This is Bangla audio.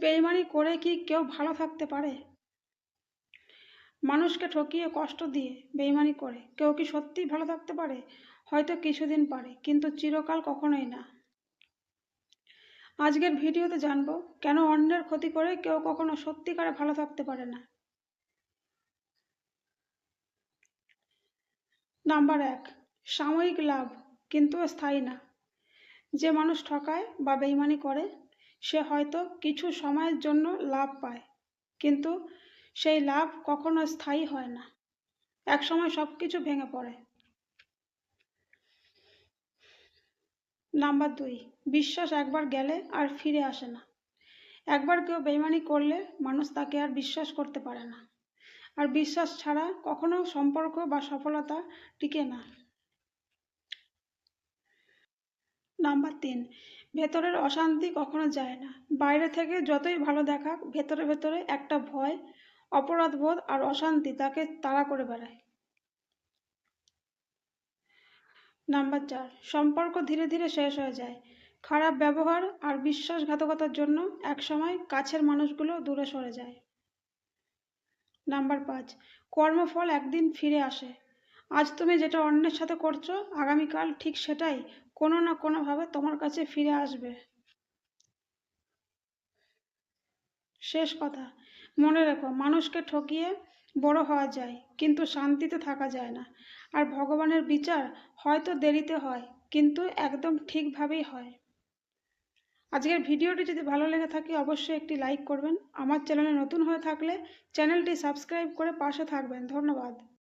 বেইমানি করে কি কেউ ভালো থাকতে পারে? মানুষকে ঠকিয়ে কষ্ট দিয়ে বেইমানি করে কেউ কি সত্যিই ভালো থাকতে পারে? হয়তো কিছুদিন পারে, কিন্তু চিরকাল কখনোই না। আজকের ভিডিওতে জানবো কেন অন্যের ক্ষতি করে কেউ কখনো সত্যিকারে ভালো থাকতে পারে না। নাম্বার 1, সাময়িক লাভ কিন্তু স্থায়ী না। যে মানুষ ঠকায় বা বেইমানি করে সে হয়তো কিছু সময়ের জন্য লাভ পায়, কিন্তু সেই লাভ কখনো স্থায়ী হয় না। একসময় সব কিছু ভেঙে পড়ে। নাম্বার 2, বিশ্বাস একবার গেলে আর ফিরে আসে না। একবার কেউ বেইমানি করলে মানুষ তাকে আর বিশ্বাস করতে পারে না, আর বিশ্বাস ছাড়া কখনো সম্পর্ক বা সফলতা টিকে না। নাম্বার 3, ভেতরের অশান্তি কখনো যায় না। বাইরে থেকে যতই ভালো দেখাক, ভেতরে ভেতরে একটা ভয়, অপরাধবোধ আর অশান্তি তাকে তাড়া করে বেড়ায়। নাম্বার 4, সম্পর্ক ধীরে ধীরে শেষ হয়ে যায়। খারাপ ব্যবহার আর বিশ্বাসঘাতকতার জন্য একসময় কাছের মানুষগুলো দূরে সরে যায়। নাম্বার 5, কর্মফল একদিন ফিরে আসে। আজ তুমি যেটা অন্যের সাথে করছো, আগামীকাল ঠিক সেটাই কোনো না কোনোভাবে তোমার কাছে ফিরে আসবে। শেষ কথা, মনে রেখো, মানুষকে ঠকিয়ে বড় হওয়া যায়, কিন্তু শান্তিতে থাকা যায় না। আর ভগবানের বিচার হয়তো দেরিতে হয়, কিন্তু একদম ঠিকভাবেই হয়। আজকের ভিডিওটি যদি ভালো লেগে থাকে অবশ্যই একটি লাইক করবেন। আমার চ্যানেলে নতুন হয়ে থাকলে চ্যানেলটি সাবস্ক্রাইব করে পাশে থাকবেন। ধন্যবাদ।